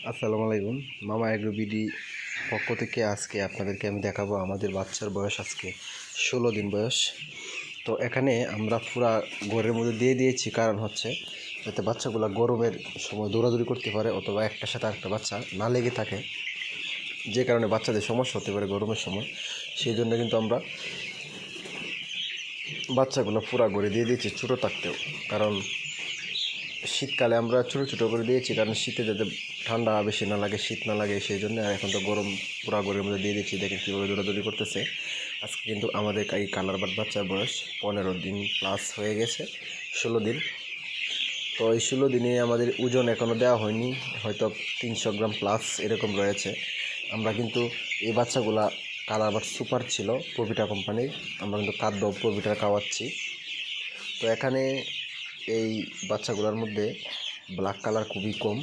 আসসালামু আলাইকুম। মামা এগ্রো বিডি পক্ষ থেকে আজকে আপনাদেরকে আমি দেখাবো আমাদের বাচ্চার বয়স আজকে 16 দিন বয়স। তো এখানে আমরা পুরা ঘরের মধ্যে দিয়ে দিয়েছি, কারণ হচ্ছে যাতে বাচ্চাগুলো গরমের সময় দৌড়াদৌড়ি করতে পারে অথবা একটার সাথে আরেকটা বাচ্চা না লেগে থাকে, যে কারণে বাচ্চাদের সমস্যা হতে পারে গরমের সময়। সেই জন্য কিন্তু আমরা বাচ্চাগুলো পুরা ঘরে দিয়ে দিয়েছি ছোটো থাকতেও, কারণ শীতকালে আমরা ছোটো ছোটো করে দিয়েছি, কারণ শীতে যাতে ঠান্ডা বেশি না লাগে, শীত না লাগে, সেই জন্য। আর এখন তো গরম পুরা ঘরের মধ্যে দিয়ে দিচ্ছি। দেখেন কীভাবে দৌড়াদৌড়ি করতেছে। আজকে কিন্তু আমাদের এই কালার বাট বাচ্চার বয়স 15 দিন প্লাস হয়ে গেছে, 16 দিন। তো এই 16 দিনে আমাদের ওজন এখনও দেওয়া হয়নি, হয়তো 300 গ্রাম প্লাস এরকম রয়েছে। আমরা কিন্তু এই বাচ্চাগুলা কালার বাট সুপার ছিল প্রভিটা কোম্পানির, আমরা কিন্তু খাদ্য প্রভিটা খাওয়াচ্ছি। তো এখানে এই বাচ্চাগুলোর মধ্যে ব্ল্যাক কালার খুবই কম,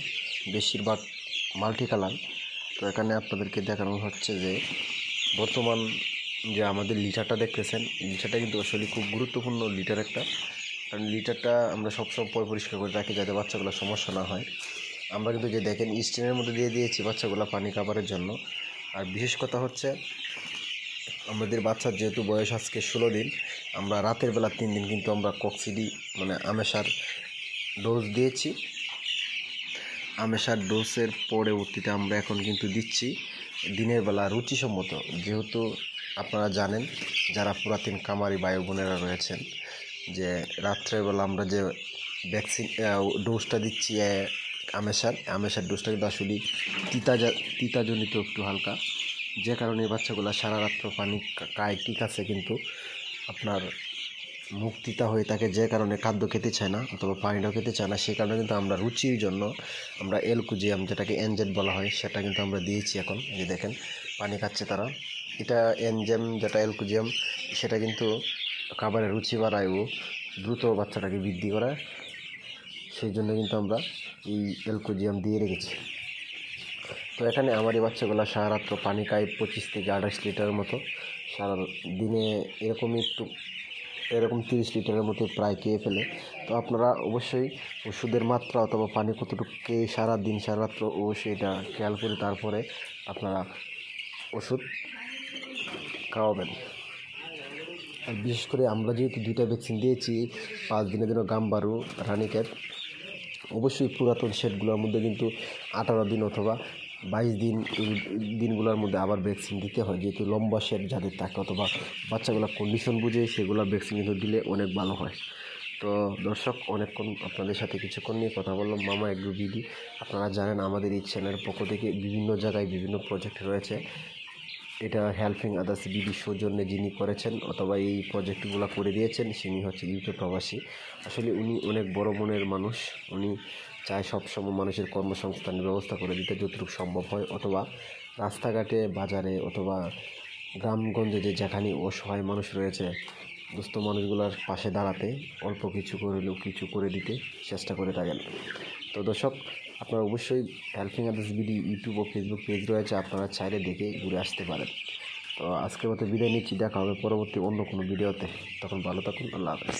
বেশিরভাগ মাল্টি কালার। তো এখানে আপনাদেরকে দেখানো হচ্ছে যে বর্তমান যে আমাদের লিটারটা দেখতেছেন, লিটারটা কিন্তু আসলে খুব গুরুত্বপূর্ণ লিটার একটা, কারণ লিটারটা আমরা সবসময় পরিষ্কার করে রাখি যাতে বাচ্চাগুলোর সমস্যা না হয়। আমরা কিন্তু যে দেখেন স্টিনের মধ্যে দিয়ে দিয়েছি বাচ্চাগুলো পানি খাবারের জন্য। আর বিশেষ কথা হচ্ছে আমাদের বাচ্চার যেহেতু বয়স আজকে 16 দিন, আমরা রাতের বেলা 3 দিন কিন্তু আমরা কক্সিডি মানে আমেশার ডোজ দিয়েছি। আমেশার ডোজের পরবর্তীতে আমরা এখন কিন্তু দিচ্ছি দিনের বেলা রুচিসম্মত, যেহেতু আপনারা জানেন যারা পুরাতন কামারি ভাই বোনেরা রয়েছেন যে রাত্রেবেলা আমরা যে ভ্যাকসিন ডোজটা দিচ্ছি আমেশার ডোজটা কিন্তু আসলে তিতাজনিত একটু হালকা, যে কারণে বাচ্চাগুলো সারা রাত্র পানি খায়, ঠিক আছে, কিন্তু আপনার মুখ তিতা হয়ে থাকে, যে কারণে খাদ্য খেতে চায় না অথবা পানিটাও খেতে চায় না। সেই কারণে কিন্তু আমরা রুচির জন্য আমরা এলকুজিয়াম, যেটাকে এনজেড বলা হয়, সেটা কিন্তু আমরা দিয়েছি। এখন এই দেখেন পানি খাচ্ছে তারা। এটা এনজেম যেটা এলকুজিয়াম, সেটা কিন্তু খাবারের রুচি বাড়ায় ও দ্রুত বাচ্চাটাকে বৃদ্ধি করায়। সেই জন্য কিন্তু আমরা এই এলকুজিয়াম দিয়ে রেখেছি। তো এখানে আমার এই বাচ্চাগুলো সারা রাত্র পানি খায় 25 থেকে 28 লিটারের মতো সারা দিনে, এরকম 30 লিটারের মতো প্রায় খেয়ে ফেলে। তো আপনারা অবশ্যই ওষুধের মাত্রা অথবা পানি কতটুকু খেয়ে সারা দিন সারা রাত্র সেটা খেয়াল করে তারপরে আপনারা ওষুধ খাওয়াবেন। আর বিশেষ করে আমরা যেহেতু 2টা ভ্যাকসিন দিয়েছি, 5 দিনের জন্য গাম্বারু, রানিক্যাট, অবশ্যই পুরাতন সেটগুলোর মধ্যে কিন্তু 18 দিন অথবা 22 দিন, এই দিনগুলোর মধ্যে আবার ভ্যাকসিন দিতে হয়, যেহেতু লম্বা সেট যাদের থাকে অথবা বাচ্চাগুলো কন্ডিশন বুঝে সেগুলো ভ্যাকসিন কিন্তু দিলে অনেক ভালো হয়। তো দর্শক, অনেকক্ষণ আপনাদের সাথে কিছুক্ষণ নিয়ে কথা বললাম মামা এগ্রো বিডি। আপনারা জানেন আমাদের এই চ্যানেলের পক্ষ থেকে বিভিন্ন জায়গায় বিভিন্ন প্রজেক্ট রয়েছে। এটা হেল্পিং আদার্স বিডি সৌজন্যে যিনি করেছেন অথবা এই প্রজেক্টগুলো করে দিয়েছেন, তিনি হচ্ছে ইউকে প্রবাসী। আসলে উনি অনেক বড় মনের মানুষ। উনি চায় সবসময় মানুষের কর্মসংস্থানের ব্যবস্থা করে দিতে যতটুকু সম্ভব হয়, অথবা রাস্তাঘাটে, বাজারে অথবা গ্রামগঞ্জে যে যেখানে অসহায় মানুষ রয়েছে, দুস্থ মানুষগুলোর পাশে দাঁড়াতে অল্প কিছু করলেও কিছু করে দিতে চেষ্টা করে থাকেন। তো দর্শক, আপনারা অবশ্যই হেল্পিং আদার্স বিডি ইউটিউব ও ফেসবুক পেজ রয়েছে, আপনারা চাইলে দেখে ঘুরে আসতে পারেন। তো আজকের মতো বিদায় নিচ্ছি, দেখা হবে পরবর্তী অন্য কোনো ভিডিওতে। তখন ভালো থাকুন, আল্লাহ হাফেজ।